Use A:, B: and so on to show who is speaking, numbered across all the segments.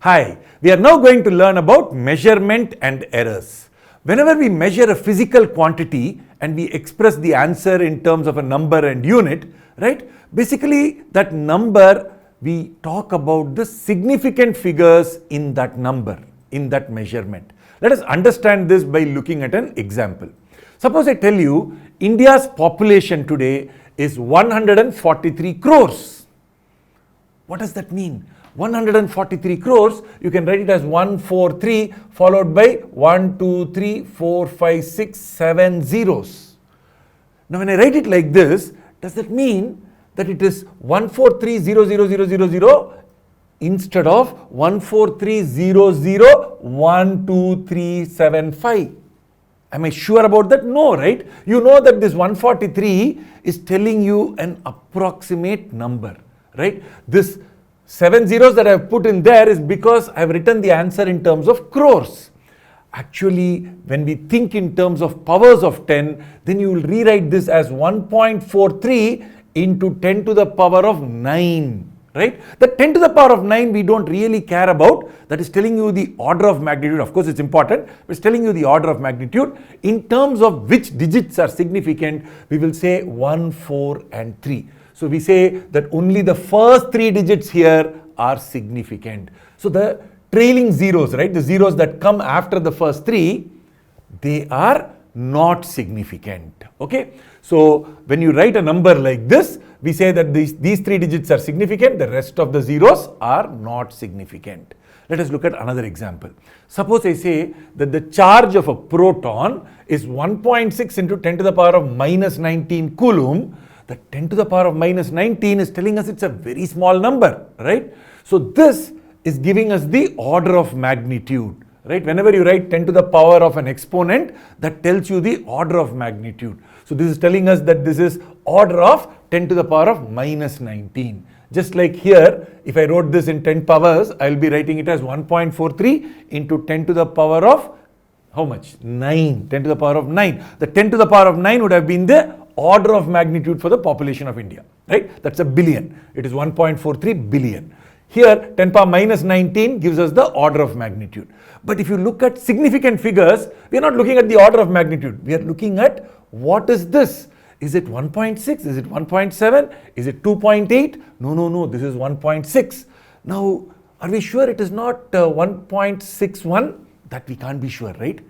A: Hi, we are now going to learn about measurement and errors. Whenever we measure a physical quantity and we express the answer in terms of a number and unit, right? Basically, that number, we talk about the significant figures in that number, in that measurement. Let us understand this by looking at an example. Suppose I tell you, India's population today is 143 crores. What does that mean? 143 crores, you can write it as 143 followed by 1, 2, 3, 4, 5, 6, 7 zeros. Now when I write it like this, does that mean that it is 1430000 instead of 143001235? Am I sure about that? No, right? You know that this 143 is telling you an approximate number, right? This 7 zeros that I have put in there is because I have written the answer in terms of crores. Actually, when we think in terms of powers of 10, then you will rewrite this as 1.43 into 10 to the power of 9. Right? The 10 to the power of 9 we don't really care about. That is telling you the order of magnitude. Of course, it's important, but it's telling you the order of magnitude. In terms of which digits are significant, we will say 1, 4 and 3. So we say that only the first 3 digits here are significant. So the trailing zeros, right? The zeros that come after the first 3, they are not significant. Okay? So when you write a number like this, we say that these 3 digits are significant, the rest of the zeros are not significant. Let us look at another example. Suppose I say that the charge of a proton is 1.6 into 10 to the power of minus 19 coulomb. The 10 to the power of minus 19 is telling us it's a very small number, right? So this is giving us the order of magnitude, right? Whenever you write 10 to the power of an exponent, that tells you the order of magnitude. So this is telling us that this is order of 10 to the power of minus 19. Just like here, if I wrote this in 10 powers, I will be writing it as 1.43 into 10 to the power of how much? 9. 10 to the power of 9. The 10 to the power of 9 would have been the order of magnitude for the population of India, right? That's a billion. It is 1.43 billion. Here, 10 power minus 19 gives us the order of magnitude. But if you look at significant figures, we are not looking at the order of magnitude. We are looking at what is this? Is it 1.6? Is it 1.7? Is it 2.8? No. This is 1.6. Now, are we sure it is not 1.61? That we can't be sure, right?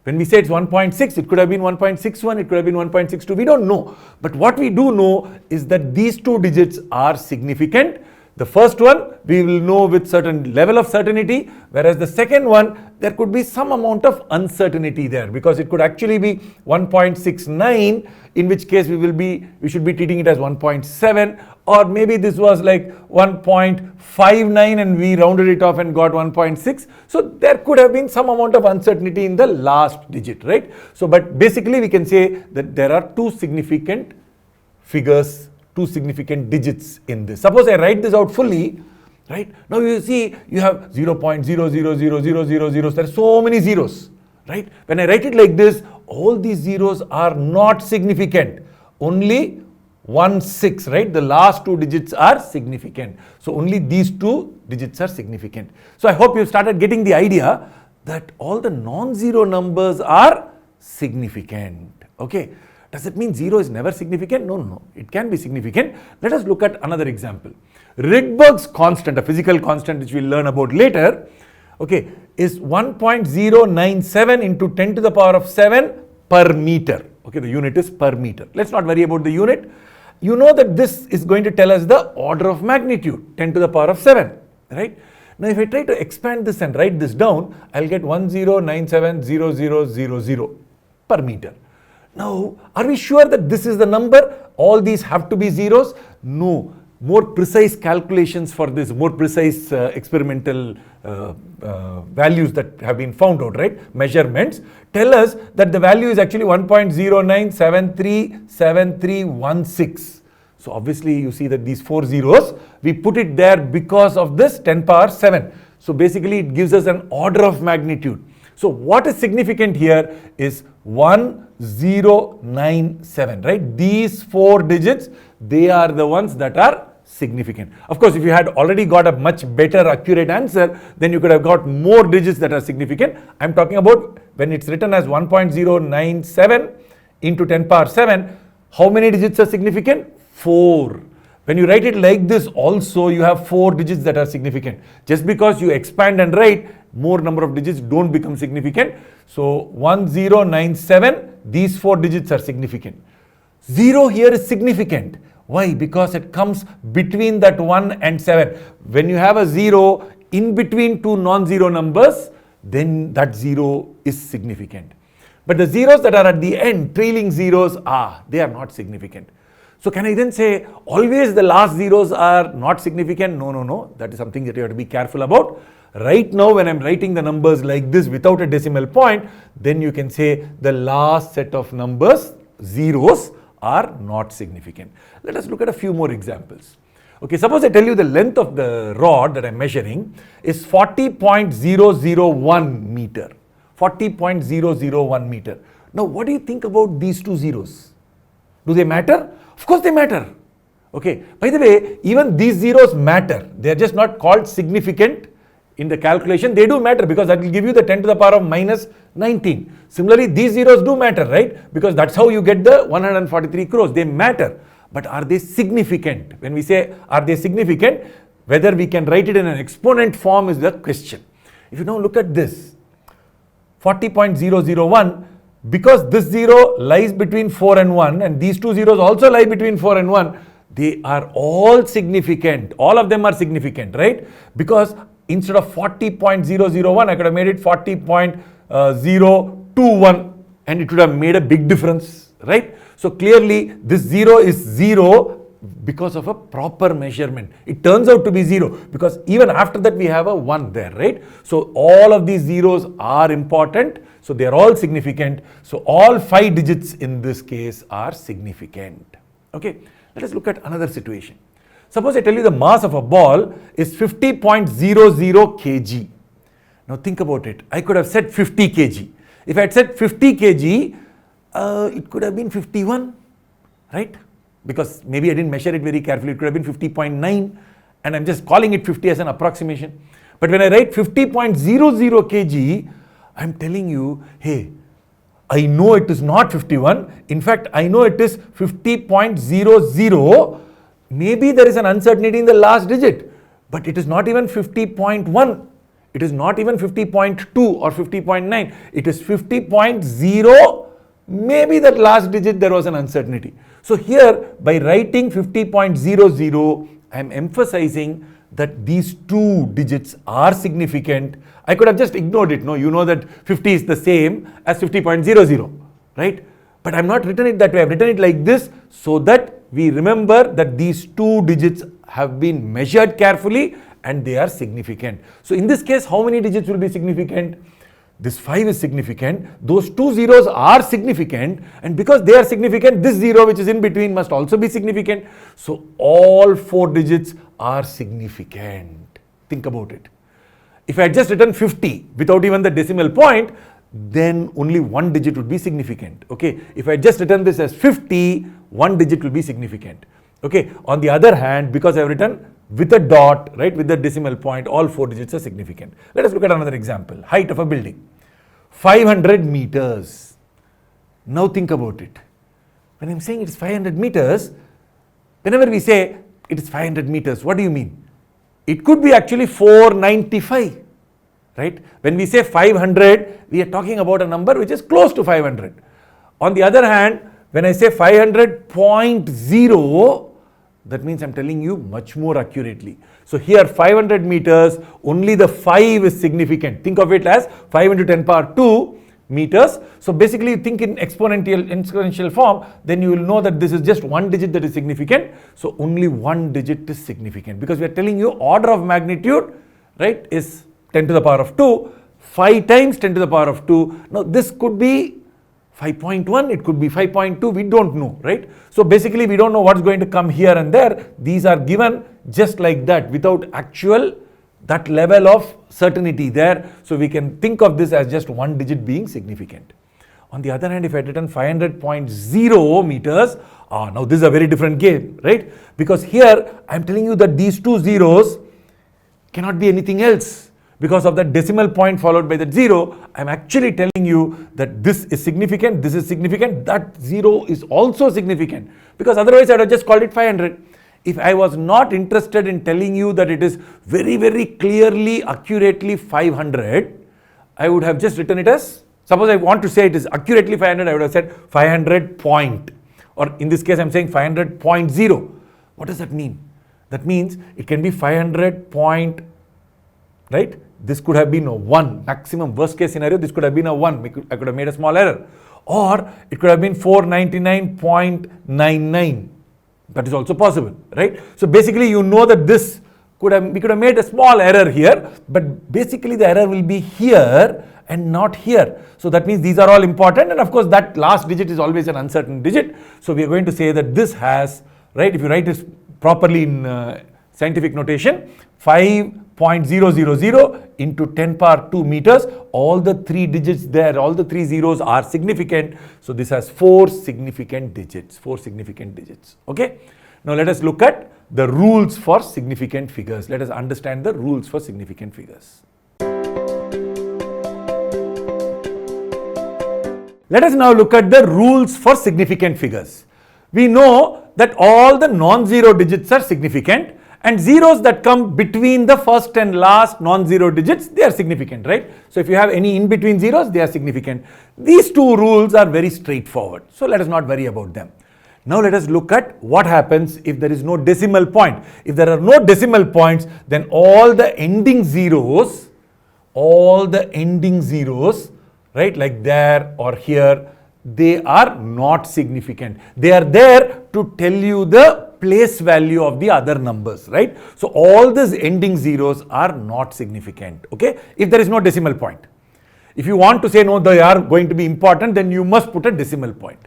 A: When we say it's 1.6, it could have been 1.61, it could have been 1.62. We don't know. But what we do know is that these 2 digits are significant. The first one we will know with certain level of certainty, whereas the second one there could be some amount of uncertainty there because it could actually be 1.69, in which case we should be treating it as 1.7, or maybe this was like 1.59 and we rounded it off and got 1.6. So there could have been some amount of uncertainty in the last digit, right? So but basically we can say that there are 2 significant figures, 2 significant digits in this. Suppose I write this out fully, right? Now you see you have 0.0000000. There are so many zeros, right? When I write it like this, all these zeros are not significant. Only 1, 6, right? The last 2 digits are significant. So only these 2 digits are significant. So I hope you started getting the idea that all the non-zero numbers are significant. Okay. Does it mean 0 is never significant? No. It can be significant. Let us look at another example. Rydberg's constant, a physical constant which we'll learn about later, okay, is 1.097 into 10 to the power of 7 per meter. Okay, the unit is per meter. Let's not worry about the unit. You know that this is going to tell us the order of magnitude, 10 to the power of 7, right? Now if I try to expand this and write this down, I'll get 10970000 per meter. Now, are we sure that this is the number? All these have to be zeros? No. More precise calculations for this, more precise experimental values that have been found out, right? Measurements tell us that the value is actually 1.09737316. So obviously you see that these 4 zeros, we put it there because of this 10 power 7. So basically it gives us an order of magnitude. So what is significant here is 1097, right? These 4 digits, they are the ones that are significant. Of course, if you had already got a much better accurate answer, then you could have got more digits that are significant. I'm talking about when it's written as 1.097 into 10 power 7, how many digits are significant? 4. When you write it like this also, you have 4 digits that are significant. Just because you expand and write, more number of digits don't become significant. So 1097, these 4 digits are significant. 0 here is significant. Why? Because it comes between that 1 and 7. When you have a 0 in between two non-zero numbers, then that 0 is significant. But the zeros that are at the end, trailing zeros, they are not significant. So can I then say always the last zeros are not significant? No. That is something that you have to be careful about. Right now when I'm writing the numbers like this without a decimal point, then you can say the last set of numbers, zeros, are not significant. Let us look at a few more examples. Okay, suppose I tell you the length of the rod that I'm measuring is 40.001 meter. 40.001 meter. Now what do you think about these two zeros? Do they matter? Of course they matter. Okay, by the way, even these zeros matter. They are just not called significant in the calculation. They do matter because that will give you the 10 to the power of minus 19. Similarly, these zeros do matter, right? Because that's how you get the 143 crores. They matter. But are they significant? When we say are they significant, whether we can write it in an exponent form is the question. If you now look at this, 40.001, because this 0 lies between 4 and 1 and these two zeros also lie between 4 and 1, they are all significant. All of them are significant, right? Because instead of 40.001, I could have made it 40.021 and it would have made a big difference, right? So clearly this 0 is 0 because of a proper measurement. It turns out to be 0 because even after that we have a 1 there, right? So all of these zeros are important. So they are all significant. So all 5 digits in this case are significant. Okay, let us look at another situation. Suppose I tell you the mass of a ball is 50.00 kg. Now think about it. I could have said 50 kg. If I had said 50 kg, it could have been 51, right? Because maybe I didn't measure it very carefully. It could have been 50.9 and I'm just calling it 50 as an approximation. But when I write 50.00 kg, I'm telling you, hey, I know it is not 51. In fact, I know it is 50.00. Maybe there is an uncertainty in the last digit, but it is not even 50.1. It is not even 50.2 or 50.9. It is 50.0. Maybe that last digit there was an uncertainty. So here by writing 50.00, I am emphasizing that these two digits are significant. I could have just ignored it. No, you know that 50 is the same as 50.00, right? But I have not written it that way. I have written it like this so that we remember that these two digits have been measured carefully and they are significant. So in this case, how many digits will be significant? This 5 is significant. Those two zeros are significant. And because they are significant, this 0 which is in between must also be significant. So all 4 digits are significant. Think about it. If I had just written 50 without even the decimal point, then only 1 digit would be significant. Okay. If I had just written this as 50, 1 digit will be significant. Okay. On the other hand, because I have written with a dot, right, with the decimal point, all 4 digits are significant. Let us look at another example. Height of a building, 500 meters. Now think about it. When I'm saying it is 500 meters, whenever we say it is 500 meters, what do you mean? It could be actually 495, right? When we say 500, we are talking about a number which is close to 500. On the other hand, when I say 500.0, that means I'm telling you much more accurately. So here 500 meters, only the 5 is significant. Think of it as 5 into 10 power 2 meters. So basically you think in exponential form, then you will know that this is just 1 digit that is significant. So only 1 digit is significant because we are telling you order of magnitude, right, is 10 to the power of 2, 5 times 10 to the power of 2. Now this could be 5.1, it could be 5.2, we don't know, right? So basically we don't know what's going to come here and there. These are given just like that without actual that level of certainty there. So we can think of this as just 1 digit being significant. On the other hand, if I had written 500.0 meters, Now this is a very different game, right? Because here I'm telling you that these two zeros cannot be anything else. Because of that decimal point followed by that 0, I'm actually telling you that this is significant, this is significant, that 0 is also significant. Because otherwise I would have just called it 500. If I was not interested in telling you that it is very, very clearly, accurately 500, I would have just written it as, suppose I want to say it is accurately 500, I would have said 500 point. Or in this case, I'm saying 500.0. What does that mean? That means it can be 500 point, right? This could have been a 1. Maximum worst case scenario, this could have been a 1. I could have made a small error. Or it could have been 499.99. That is also possible, right? So basically you know that this we could have made a small error here, but basically the error will be here and not here. So that means these are all important, and of course that last digit is always an uncertain digit. So we are going to say that this has, right, if you write this properly in scientific notation, 5.000 into 10 power 2 meters, all the 3 digits there, all the 3 zeros are significant. So this has 4 significant digits, okay? Now let us look at the rules for significant figures. Let us understand the rules for significant figures. Let us now look at the rules for significant figures. We know that all the non-zero digits are significant, and zeros that come between the first and last non-zero digits, they are significant, right? So if you have any in-between zeros, they are significant. These two rules are very straightforward, so let us not worry about them. Now let us look at what happens if there is no decimal point. If there are no decimal points, then all the ending zeros, right, like there or here, they are not significant. They are there to tell you the place value of the other numbers, right? So all these ending zeros are not significant, okay? If there is no decimal point. If you want to say no, they are going to be important, then you must put a decimal point.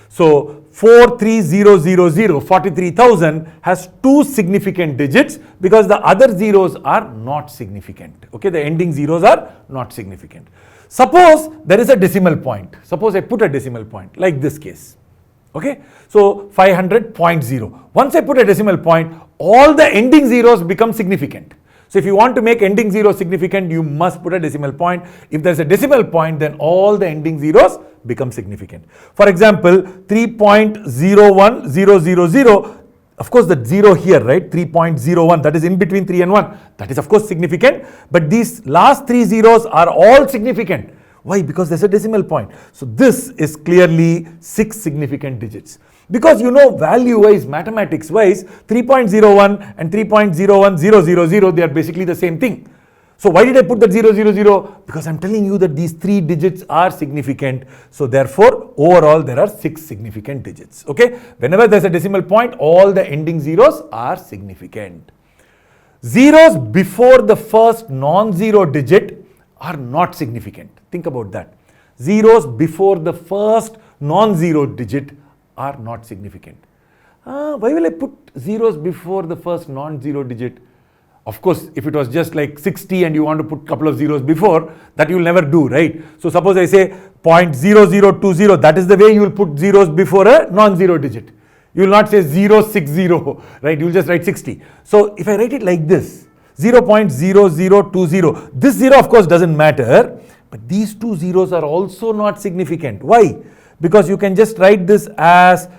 A: So 43000, 43,000 has 2 significant digits because the other zeros are not significant, okay? The ending zeros are not significant. Suppose there is a decimal point. Suppose I put a decimal point like this case. Okay, so 500.0. Once I put a decimal point, all the ending zeros become significant. So if you want to make ending zero significant, you must put a decimal point. If there's a decimal point, then all the ending zeros become significant. For example, 3.01000, of course the 0 here, right, 3.01, that is in between 3 and 1. That is of course significant, but these last 3 zeros are all significant. Why? Because there's a decimal point. So this is clearly 6 significant digits. Because you know value-wise, mathematics-wise, 3.01 and 3.01000, they are basically the same thing. So why did I put that 000? Because I'm telling you that these 3 digits are significant. So therefore, overall there are 6 significant digits. Okay? Whenever there's a decimal point, all the ending zeros are significant. Zeros before the first non-zero digit are not significant. Think about that. Zeros before the first non-zero digit are not significant. Why will I put zeros before the first non-zero digit? Of course, if it was just like 60 and you want to put a couple of zeros before, that you will never do, right? So suppose I say 0.0020, that is the way you will put zeros before a non-zero digit. You will not say 060, right? You will just write 60. So if I write it like this, 0.0020, this 0 of course doesn't matter, but these 2 zeros are also not significant. Why? Because you can just write this as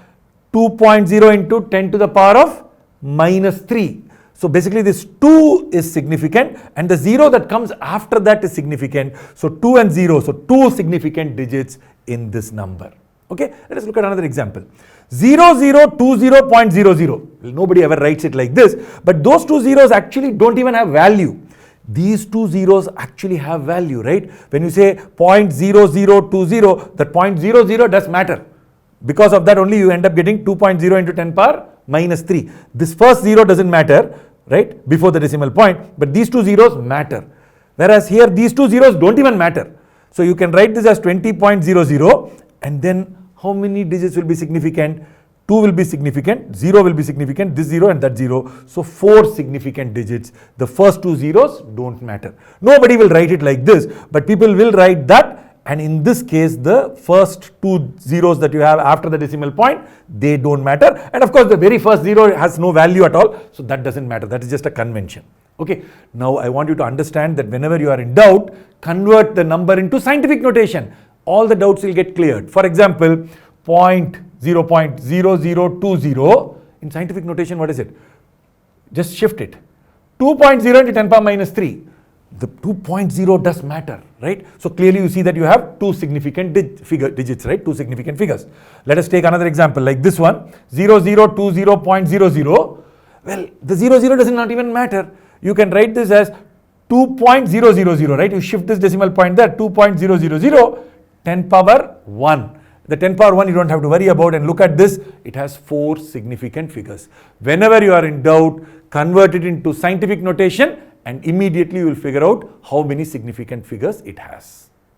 A: 2.0 into 10 to the power of minus 3. So basically this 2 is significant and the 0 that comes after that is significant. So 2 and 0, so 2 significant digits in this number. Okay, let us look at another example. 0020.00. Well, nobody ever writes it like this, but those 2 zeros actually don't even have value. These 2 zeros actually have value, right? When you say 0.0020, that 0.00 does matter. Because of that only you end up getting 2.0 into 10 power minus 3. This first 0 doesn't matter, right, before the decimal point, but these 2 zeros matter. Whereas here these 2 zeros don't even matter. So you can write this as 20.00 and then how many digits will be significant? 2 will be significant, 0 will be significant, this 0 and that 0. So 4 significant digits. The first 2 zeros don't matter. Nobody will write it like this, but people will write that And in this case, the first two zeros that you have after the decimal point, they don't matter. And of course, the very first zero has no value at all. So that doesn't matter. That is just a convention. Okay. Now I want you to understand that whenever you are in doubt, convert the number into scientific notation. All the doubts will get cleared. For example, 0.0020. In scientific notation, what is it? Just shift it. 2.0 into 10 power minus 3. The 2.0 does matter, right? So clearly you see that you have two significant digits, right? Two significant figures. Let us take another example like this one, 0020.00. Well, the 00 does not even matter. You can write this as 2.000, right? You shift this decimal point there, 2.000, 10 power 1. The 10 power 1 you don't have to worry about, and look at this, it has four significant figures. Whenever you are in doubt, convert it into scientific notation and immediately you will figure out how many significant figures it has.